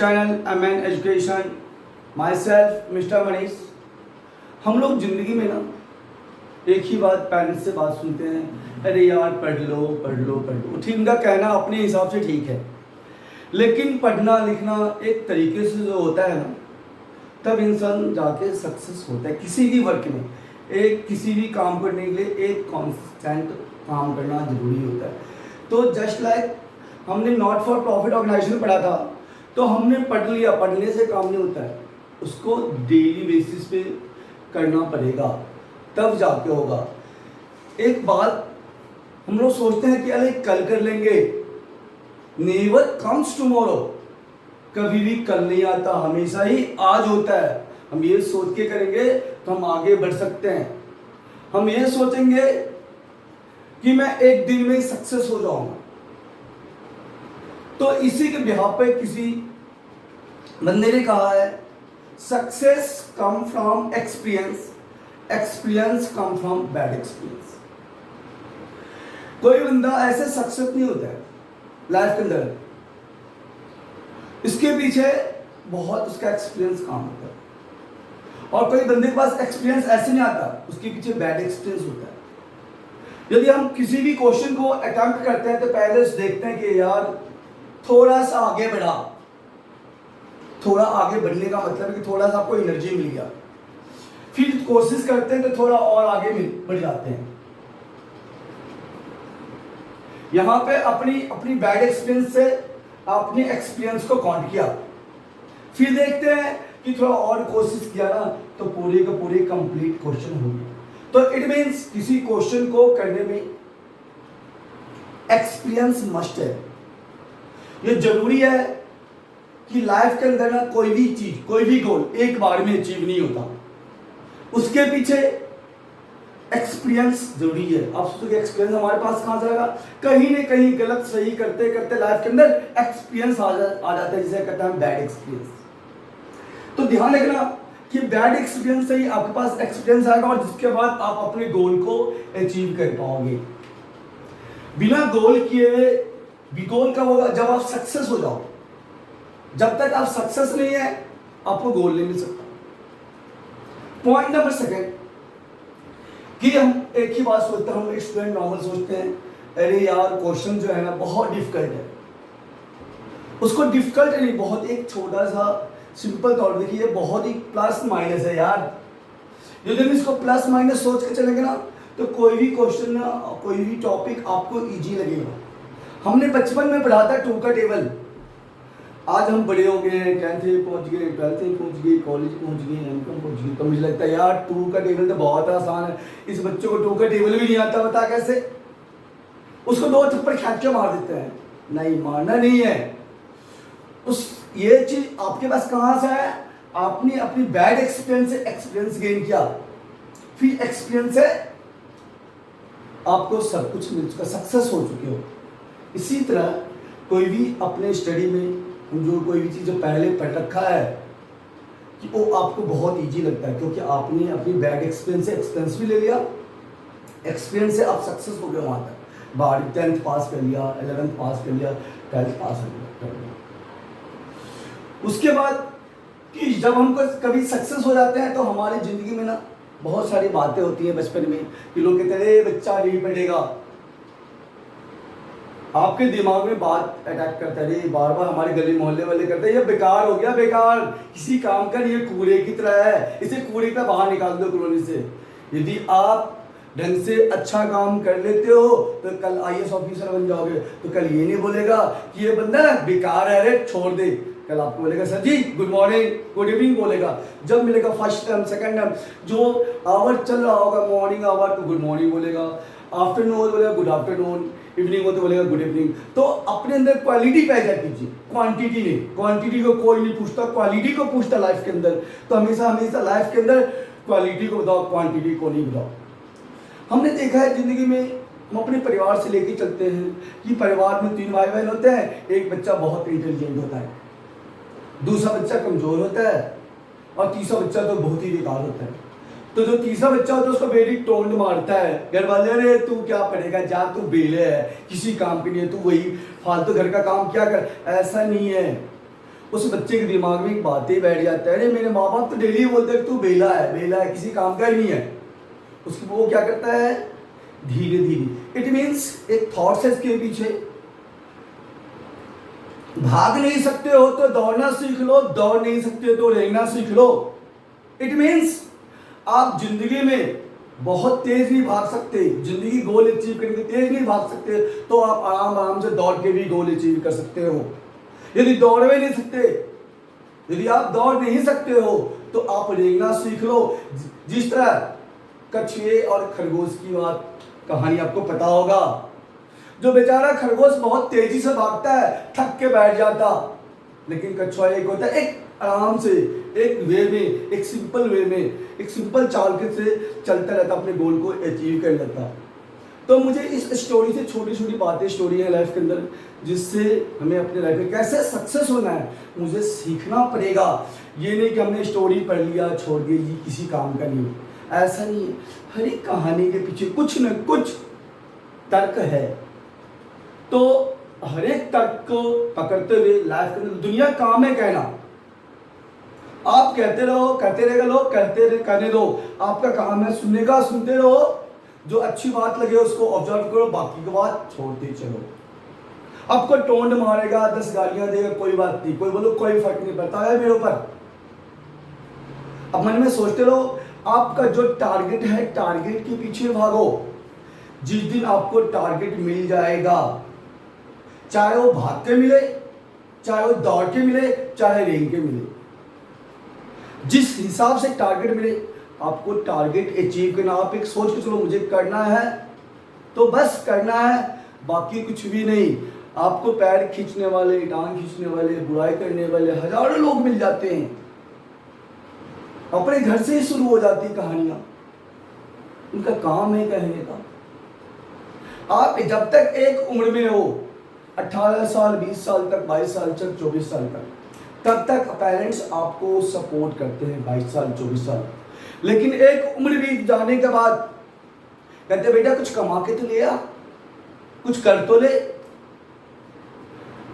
Channel MN education, my self mister Manish. हम लोग ज़िंदगी में ना एक ही बात पेरेंट्स से बात सुनते हैं, अरे यार पढ़ लो पढ़ लो पढ़ लो। ठीक, उनका कहना अपने हिसाब से ठीक है, लेकिन पढ़ना लिखना एक तरीके से जो होता है ना, तब इंसान जाके सक्सेस होता है किसी भी वर्क में। एक किसी भी काम करने के लिए एक कॉन्स्टेंट काम करना जरूरी होता है। तो जस्ट लाइक हमने नॉट फॉर प्रॉफिट ऑर्गेनाइजेशन पढ़ा था, तो हमने पढ़ लिया, पढ़ने से काम नहीं होता है, उसको डेली बेसिस पे करना पड़ेगा, तब जाके होगा। एक बात हम लोग सोचते हैं कि अरे कल कर लेंगे, नेवर कम्स टुमारो, कभी भी कल नहीं आता, हमेशा ही आज होता है। हम ये सोच के करेंगे तो हम आगे बढ़ सकते हैं। हम ये सोचेंगे कि मैं एक दिन में सक्सेस हो जाऊंगा, तो इसी के बिहाफ पे किसी बंदे ने कहा है, success come from experience, experience come from bad experience. कोई बंदा ऐसे सक्सेस नहीं होता है लाइफ के अंदर, इसके पीछे बहुत उसका एक्सपीरियंस काम होता है। और कोई बंदे के पास एक्सपीरियंस ऐसे नहीं आता, उसके पीछे बैड एक्सपीरियंस होता है। यदि हम किसी भी क्वेश्चन को अटेम्प्ट करते हैं तो पहले देखते हैं कि यार थोड़ा सा आगे बढ़ा, थोड़ा आगे बढ़ने का मतलब है कि थोड़ा सा आपको एनर्जी मिल गया, फिर कोशिश करते हैं तो थोड़ा और आगे बढ़ जाते हैं। यहां पे अपनी बैड एक्सपीरियंस से अपने एक्सपीरियंस को काउंट किया, फिर देखते हैं कि थोड़ा और कोशिश किया ना तो पूरे का पूरे कंप्लीट क्वेश्चन हो गया। तो इट मींस किसी क्वेश्चन को करने में एक्सपीरियंस मस्ट है। ये जरूरी है कि लाइफ के अंदर ना कोई भी चीज, कोई भी गोल एक बार में अचीव नहीं होता, उसके पीछे एक्सपीरियंस जरूरी है। आप सोचोगे एक्सपीरियंस हमारे पास कहां से आएगा? कहीं ना कहीं गलत सही करते करते लाइफ के अंदर एक्सपीरियंस आ जाता है, जिसे कहते हैं बैड एक्सपीरियंस। तो ध्यान रखना कि बैड एक्सपीरियंस से ही आपके पास एक्सपीरियंस आएगा, और जिसके बाद आप अपने गोल को अचीव कर पाओगे। बिना गोल किए हुए गोल कब होगा? जब आप सक्सेस हो जाओ। जब तक आप सक्सेस नहीं है, आपको गोल नहीं मिल सकता। पॉइंट नंबर सेकंड, कि हम एक ही बात सोचते हैं, हम स्टूडेंट नॉर्मल सोचते हैं, अरे यार क्वेश्चन जो है ना बहुत डिफिकल्ट है। उसको डिफिकल्ट नहीं, बहुत एक छोटा सा सिंपल थॉट देखिए, बहुत ही प्लस माइनस है यार। यदि हम इसको प्लस माइनस सोच के चलेंगे ना, तो कोई भी क्वेश्चन ना, कोई भी टॉपिक आपको इजी लगेगा। हमने बचपन में पढ़ा था 2 का टेबल, आज हम बड़े हो गए, 10th पहुंच गए, 12th पहुंच गए, कॉलेज पहुंच गए, एमकॉम पहुंच गए, तो मुझे लगता है यार 2 का टेबल तो बहुत आसान है। इस बच्चे को 2 का टेबल भी नहीं आता, बता कैसे? उसको 2 थप्पड़ खींच के मार देते हैं। नहीं, मारना नहीं है। ये चीज आपके पास कहां से है? आपने अपनी बैड एक्सपीरियंस से एक्सपीरियंस गेन किया, फिर एक्सपीरियंस से आपको सब कुछ मिल चुका, सक्सेस हो चुके हो। इसी तरह कोई भी अपने स्टडी में जो कोई भी चीज़ जो पहले पढ़ रखा है कि वो आपको बहुत इजी लगता है, क्योंकि आपने अपनी बैड एक्सपीरियंस से एक्सपीरियंस भी ले लिया, एक्सपीरियंस से आप सक्सेस हो गए वहाँ तक। 12th 10th पास कर लिया, 11th पास कर लिया, 12th पास कर लिया। उसके बाद कि जब हम कभी सक्सेस हो जाते हैं, तो हमारी ज़िंदगी में ना बहुत सारी बातें होती हैं बचपन में कि लोग कहते हैं अरे बच्चा नहीं पढ़ेगा। आपके दिमाग में बात अटैक करता है, बार बार हमारे गली मोहल्ले वाले करते हैं ये बेकार हो गया, बेकार, किसी काम का नहीं, ये कूड़े की तरह है, इसे कूड़े की तरह बाहर निकाल दो कॉलोनी से। यदि आप ढंग से अच्छा काम कर लेते हो तो कल IAS ऑफिसर बन जाओगे, तो कल ये नहीं बोलेगा कि ये बंदा बेकार है, अरे छोड़ दे। कल आपको बोलेगा सर जी गुड मॉर्निंग, गुड इवनिंग बोलेगा। जब मिलेगा फर्स्ट टाइम, सेकंड टाइम, जो आवर चल रहा होगा मॉर्निंग आवर, तो गुड मॉर्निंग बोलेगा, आफ्टरनून हो तो बोलेगा गुड आफ्टरनून, इवनिंग हो तो बोलेगा गुड इवनिंग। तो अपने अंदर क्वालिटी पैदा कीजिए, क्वांटिटी नहीं। क्वांटिटी को कोई नहीं पूछता, क्वालिटी को पूछता लाइफ के अंदर। तो हमेशा हमेशा लाइफ के अंदर क्वालिटी को बताओ, क्वांटिटी को नहीं बताओ। हमने देखा है जिंदगी में, हम अपने परिवार से लेके चलते हैं कि परिवार में 3 भाई बहन होते हैं, एक बच्चा बहुत इंटेलिजेंट होता है, दूसरा बच्चा कमजोर होता है, और तीसरा बच्चा तो बहुत ही बेकार होता है। तो जो तीसरा बच्चा होता है उसको बेटी टोंट मारता है, घर वाले अरे तू क्या पढ़ेगा, जा तू बेले है, किसी काम के नहीं है, तू वही फालतू घर का काम क्या कर। ऐसा नहीं है, उस बच्चे के दिमाग में एक बात ही बैठ जाता है, अरे मेरे माँ बाप तो डेली बोलते हैं तू बेला है, किसी काम का ही नहीं है। उसकी वो क्या करता है, धीरे धीरे, इट मीन्स एक थॉट्स है इसके पीछे। भाग नहीं सकते हो तो दौड़ना सीख लो, दौड़ नहीं सकते तो रेंगना सीख लो। इट मीन्स आप जिंदगी में बहुत तेज नहीं भाग सकते, जिंदगी गोल अचीव करने के तेज नहीं भाग सकते, तो आप आराम आराम से दौड़ के भी गोल अचीव कर सकते हो। यदि दौड़ भी नहीं सकते, यदि आप दौड़ नहीं सकते हो तो आप रेंगना सीख लो। जिस तरह कछुए और खरगोश की बात कहानी आपको पता होगा, जो बेचारा खरगोश बहुत तेजी से भागता है, थक के बैठ जाता, लेकिन कछुआ एक होता है, एक आराम से, एक वे में, एक सिंपल वे में, एक सिंपल चाल के से चलता रहता, अपने गोल को अचीव कर लेता। तो मुझे इस स्टोरी से छोटी छोटी बातें, स्टोरी है लाइफ के अंदर, जिससे हमें अपने लाइफ में कैसे सक्सेस होना है मुझे सीखना पड़ेगा। ये नहीं कि हमने स्टोरी पढ़ लिया छोड़ दिया, ये किसी काम का नहीं, ऐसा नहीं है। हर एक कहानी के पीछे कुछ न कुछ तर्क है, तो हर एक तर्क को पकड़ते हुए लाइफ के अंदर, दुनिया काम है कहना, आप कहते रहो, कहते रहेगा लोग, कहने दो, आपका काम है सुनने का, सुनते रहो, जो अच्छी बात लगे उसको ऑब्जर्व करो, बाकी की बात छोड़ते चलो। आपको टोंड मारेगा, 10 गालियां देगा, कोई बात नहीं, कोई बोलो कोई फर्क नहीं पड़ता है मेरे ऊपर। अब मन में सोचते रहो, आपका जो टारगेट है, टारगेट के पीछे भागो। जिस दिन आपको टारगेट मिल जाएगा, चाहे वो भाग के मिले, चाहे वो दौड़ के मिले, चाहे रेंग के मिले, जिस हिसाब से टारगेट मिले, आपको टारगेट अचीव करना। आप एक सोच के चलो मुझे करना है तो बस करना है, बाकी कुछ भी नहीं। आपको पैर खींचने वाले, टांग खींचने वाले, बुराई करने वाले हजारों लोग मिल जाते हैं। अपने घर से ही शुरू हो जाती कहानियां, उनका काम है कहने का। आप जब तक एक उम्र में हो, 18 साल, 20 साल तक, 22 साल तक, 24 साल तक, तब तक पेरेंट्स आपको सपोर्ट करते हैं, 22 साल, 24 साल। लेकिन एक उम्र बीत जाने के बाद कहते बेटा कुछ कमा के तो ले आ, कुछ कर तो ले।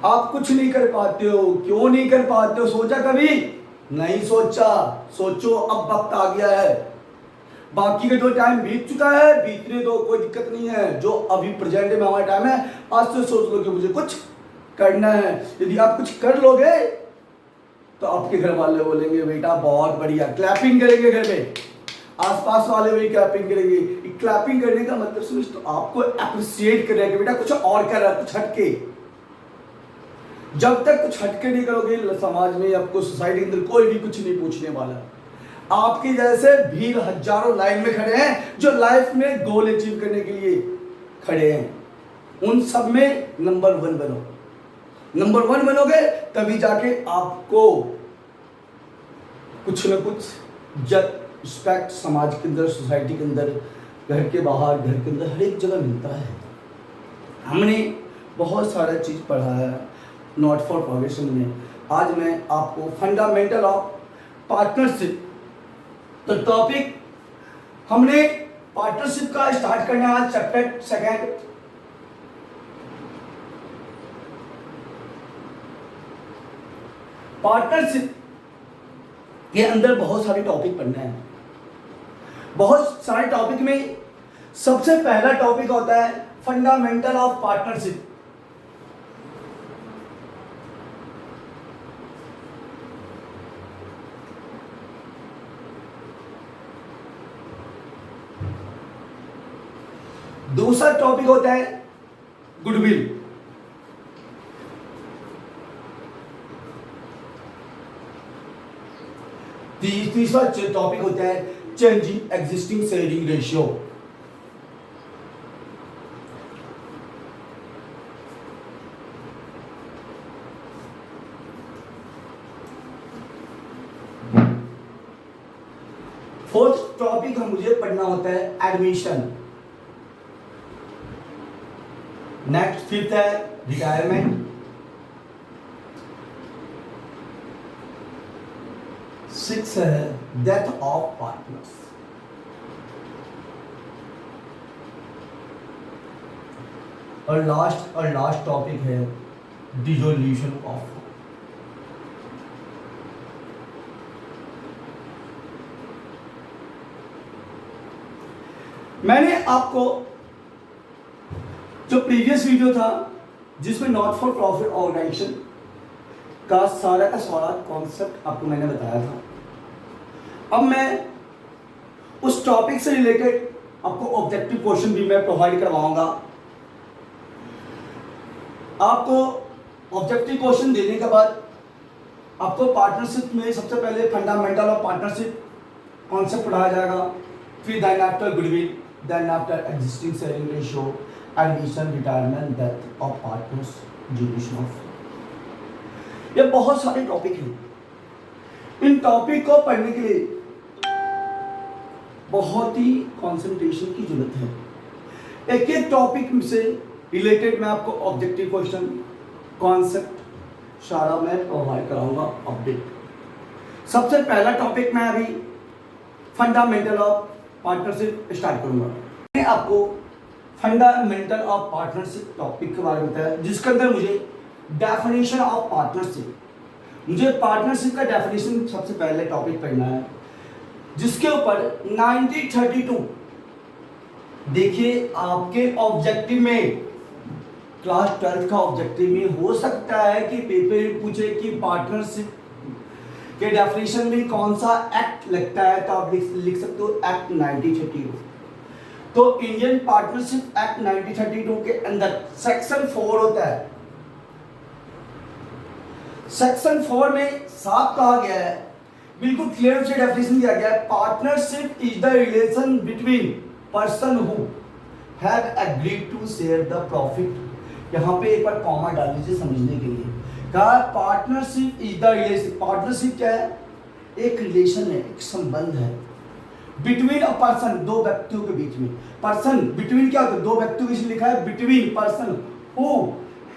आप कुछ नहीं कर पाते हो, क्यों नहीं कर पाते हो? सोचा कभी? नहीं सोचा। सोचो, अब वक्त आ गया है। बाकी का जो टाइम बीत चुका है बीतने दो, कोई दिक्कत नहीं है। जो अभी प्रेजेंट में हमारा टाइम है, आज से सोच लो कि मुझे कुछ करना है। यदि आप कुछ कर लोगे तो आपके घर वाले बोलेंगे बेटा बहुत बढ़िया, क्लैपिंग करेंगे घर में, आसपास वाले भी क्लैपिंग करेंगे। क्लैपिंग करने का मतलब समझ, तो आपको अप्रिशिएट कर रहे हैं कि बेटा कुछ और कर रहा है, कुछ हटके। जब तक कुछ हटके नहीं करोगे, समाज में, आपको सोसाइटी के अंदर कोई भी कुछ नहीं पूछने वाला। आपकी जैसे भीड़ हजारों लाइन में खड़े हैं जो लाइफ में गोल अचीव करने के लिए खड़े हैं, उन सब में नंबर 1 बनो। नंबर 1 बनोगे तभी जाके आपको कुछ न कुछ इज्जत, रिस्पेक्ट समाज के अंदर, सोसाइटी के अंदर, घर के बाहर, घर के अंदर, हर एक जगह मिलता है। हमने बहुत सारा चीज़ पढ़ा है नॉट फॉर प्रोग्रेशन में। आज मैं आपको फंडामेंटल ऑफ पार्टनरशिप, तो टॉपिक हमने पार्टनरशिप का स्टार्ट करना है आज, चैप्टर 2। पार्टनरशिप के अंदर बहुत सारे टॉपिक पढ़ना है। बहुत सारे टॉपिक में सबसे पहला टॉपिक होता है फंडामेंटल ऑफ पार्टनरशिप। दूसरा टॉपिक होता है गुडविल। तीसरा टॉपिक होता है changing existing sharing ratio. Fourth topic मुझे पढ़ना होता है एडमिशन। नेक्स्ट फिफ्थ है रिटायरमेंट। सिक्स है डेथ ऑफ पार्टनर्स। और लास्ट टॉपिक है डिसोल्यूशन ऑफ। मैंने आपको जो प्रीवियस वीडियो था जिसमें नॉट फॉर प्रॉफिट ऑर्गेनाइजेशन का सारा कॉन्सेप्ट आपको मैंने बताया था। अब मैं उस टॉपिक से रिलेटेड आपको ऑब्जेक्टिव क्वेश्चन भी मैं प्रोवाइड करवाऊंगा। आपको ऑब्जेक्टिव क्वेश्चन देने के बाद आपको पार्टनरशिप में सबसे पहले फंडामेंटल ऑफ पार्टनरशिप कॉन्सेप्ट पढ़ाया जाएगा, फिर then after goodwill, then after existing sharing ratio, admission, retirement, death of partners, duration of. ये बहुत सारे टॉपिक हैं। इन टॉपिक को पढ़ने के लिए बहुत ही कंसंट्रेशन की जरूरत है। एक एक टॉपिक से रिलेटेड मैं आपको ऑब्जेक्टिव क्वेश्चन, कॉन्सेप्ट सारा मैं प्रोवाइड कराऊंगा अपडेट। सबसे पहला टॉपिक मैं अभी फंडामेंटल ऑफ पार्टनरशिप स्टार्ट करूंगा। मैं आपको फंडामेंटल ऑफ पार्टनरशिप टॉपिक के बारे में बताया, जिसके अंदर मुझे डेफिनेशन ऑफ पार्टनरशिप, मुझे पार्टनरशिप का डेफिनेशन सबसे पहले टॉपिक पढ़ना है, जिसके ऊपर 1932 देखिए आपके ऑब्जेक्टिव में, क्लास 12 का ऑब्जेक्टिव में हो सकता है कि पेपर में पूछे कि पार्टनरशिप के डेफिनेशन में कौन सा एक्ट लगता है, तो आप लिख सकते हो एक्ट 1932। तो इंडियन पार्टनरशिप एक्ट 1932 के अंदर सेक्शन 4 होता है। सेक्शन 4 में साफ कहा गया है, बिल्कुल क्लियर से डेफिनेशन दिया गया है, partnership is the relation between person who have agreed to share the profit. यहाँ पे एक बार कॉमा डाल दीजिए समझने के लिए। कहा partnership is the relation, partnership क्या है? एक रिलेशन है, एक संबंध है बिटवीन अ पर्सन, दो व्यक्तियों के बीच में। पर्सन बिटवीन क्या होता है? दो व्यक्तियों के बीच लिखा है between person who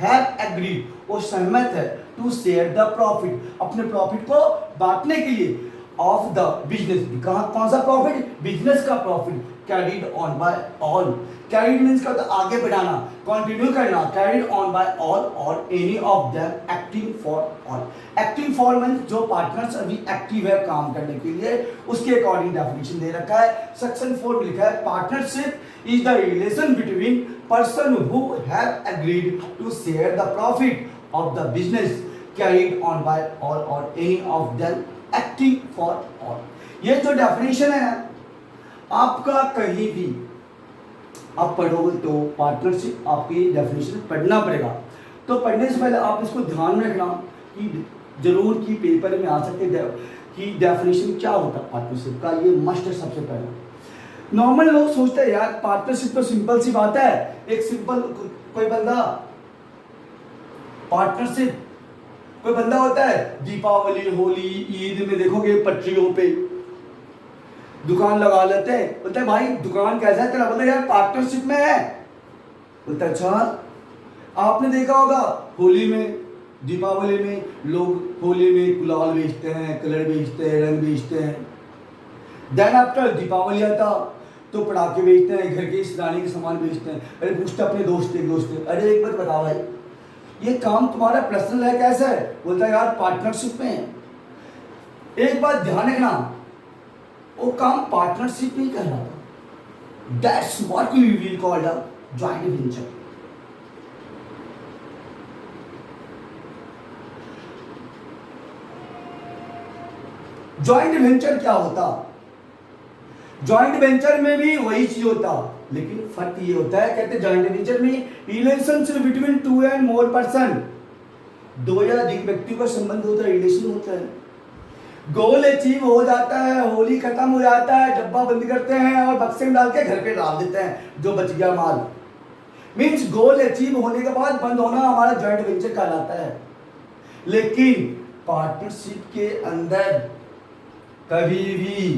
have agreed, वो सहमत है, टू शेयर द प्रॉफिट, अपने प्रॉफिट को बांटने के लिए, ऑफ द बिजनेस। कहा कौन सा प्रॉफिट? बिजनेस का profit, carried on by all. Carried means क्या होता है? आगे बढ़ाना, कंटिन्यू करना, कैरीड ऑन बाय ऑल और any of them acting for all. Acting for means जो पार्टनर्स अभी एक्टिव है काम करने के लिए, उसके अकॉर्डिंग डेफिनेशन दे रखा है। सेक्शन 4 में लिखा है partnership is the relation between person who have agreed to share the profit of the business carried on by all और any of them acting for all. ये जो डेफिनेशन है ना, आपका कहीं भी आप पढ़ोगे तो पार्टनरशिप आपकी डेफिनेशन पढ़ना पड़ेगा। तो पढ़ने से पहले आप इसको ध्यान में रखना कि जरूर की पेपर में आ सकते कि डेफिनेशन क्या होता है पार्टनरशिप का, ये मस्ट है सबसे पहले। नॉर्मल लोग सोचते हैं यार पार्टनरशिप तो सिंपल सी बात है, एक सिंपल कोई बंदा पार्टनरशिप, कोई बंदा होता है दीपावली, होली, ईद में देखोगे पटरियों पे दुकान लगा लेते हैं, बोलते हैं भाई दुकान कैसा है तेरा? बोलते यार पार्टनरशिप में है। बोलते अच्छा। आपने देखा होगा होली में, दीपावली में लोग होली में गुलाल बेचते हैं, कलर बेचते हैं, रंग बेचते हैं। देन आफ्टर दीपावली आता तो पटाखे बेचते हैं, घर के सजाने के सामान बेचते हैं। अरे पूछते अपने दोस्त, अरे एक बात बताओ भाई, ये काम तुम्हारा पर्सनल है कैसा है? बोलता है यार पार्टनरशिप में है। एक बात ध्यान रखना, वो काम पार्टनरशिप नहीं कर रहा था। That's what we will call a joint venture. Joint venture क्या होता? जॉइंट वेंचर में भी वही चीज होता, लेकिन फर्क ये होता है, कहते हैं जॉइंट वेंचर में relationship between two and more person, दो या अधिक व्यक्तियों का संबंध होता है, रिलेशन होता है। गोल अचीव हो जाता है, होली खत्म हो जाता है, डब्बा बंद करते हैं और बक्से में डाल के घर पे डाल देते हैं जो बच गया माल। मीन्स गोल अचीव होने के बाद बंद होना हमारा जॉइंट वेंचर कहलाता है। लेकिन पार्टनरशिप के अंदर कभी भी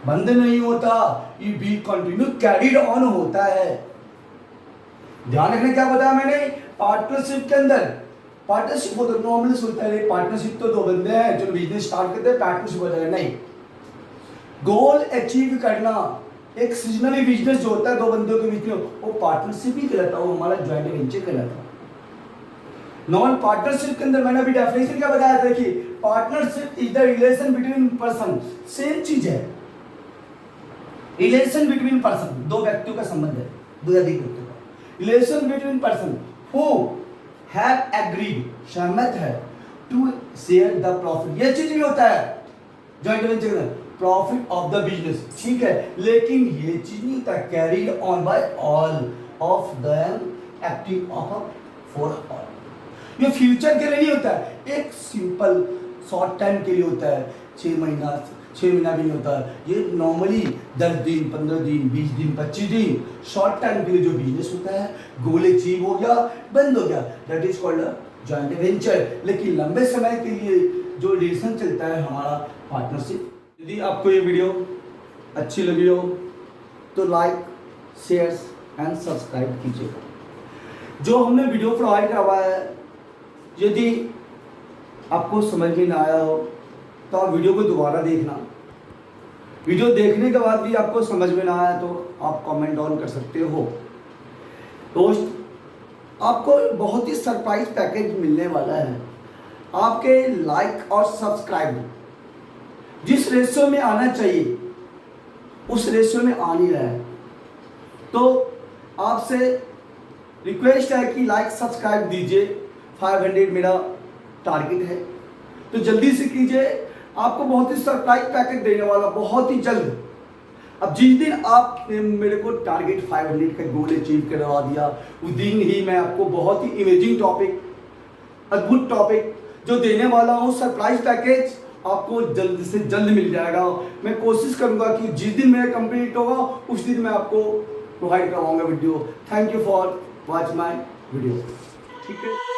बंद नहीं होता, ये भी कंटिन्यू कैरीड ऑन होता है। ध्यान रखने क्या बताया मैंने? पार्टनरशिप के अंदर पार्टनरशिप हो तो नॉर्मली सोचता है पार्टनरशिप तो दो बंदे हैं जो बिजनेस स्टार्ट करते हैं, पार्टनरशिप हो जाएगा। नहीं, गोल अचीव करना, एक सीजनली बिजनेस जो होता है दो बंदों के बीच में, वो पार्टनरशिप ही कहलाता है, वो हमारा ज्वाइंट वेंचर कहलाता है। नॉन पार्टनरशिप के अंदर मैंने अभी डेफिनेशन क्या बताया था कि partnership is the relation between person, same चीज है। रिलेशन बिटवीन पर्सन, दो व्यक्तियों का संबंध है, दो या अधिक व्यक्तियों का। Relation between person who have agreed, सहमत है, टू शेयर द प्रॉफिट, ये चीज भी होता है जॉइंट वेंचर में, प्रॉफिट ऑफ द बिजनेस, ठीक है, लेकिन ये चीज नहीं होता carried on by all of them acting of for all. ये फ्यूचर के लिए नहीं होता है, एक सिंपल शॉर्ट टाइम के लिए होता है, 6 महीना भी नहीं होता, ये नॉर्मली 10 दिन 15 दिन 20 दिन 25 दिन शॉर्ट टाइम के लिए जो बिजनेस होता है, गोल अचीव हो गया, बंद हो गया, that is called joint venture. लेकिन लंबे समय के लिए जो रिलेशन चलता है हमारा पार्टनरशिप। यदि आपको ये वीडियो अच्छी लगी हो तो लाइक शेयर एंड सब्सक्राइब कीजिएगा। जो हमने वीडियो प्रोवाइड करवाया है, यदि आपको समझ में ना आया हो तो आप वीडियो को दोबारा देखना, वीडियो देखने के बाद भी आपको समझ में ना आया तो आप कमेंट डाउन कर सकते हो। दोस्त, आपको बहुत ही सरप्राइज पैकेज मिलने वाला है, आपके लाइक और सब्सक्राइब जिस रेशियो में आना चाहिए उस रेशियो में आ नहीं रहा है, तो आपसे रिक्वेस्ट है कि लाइक सब्सक्राइब दीजिए। 500 मेरा टारगेट है, तो जल्दी से कीजिए, आपको बहुत ही सरप्राइज पैकेज देने वाला बहुत ही जल्द। अब जिस दिन आप मेरे को टारगेट 500 का गोल अचीव करवा दिया, उस दिन ही मैं आपको बहुत ही इमेजिंग टॉपिक, अद्भुत टॉपिक जो देने वाला हूँ, सरप्राइज पैकेज आपको जल्द से जल्द मिल जाएगा। मैं कोशिश करूंगा कि जिस दिन मेरा कंप्लीट होगा उस दिन मैं आपको प्रोवाइड करवाऊंगा video. Thank you for watch my video, ठीक है।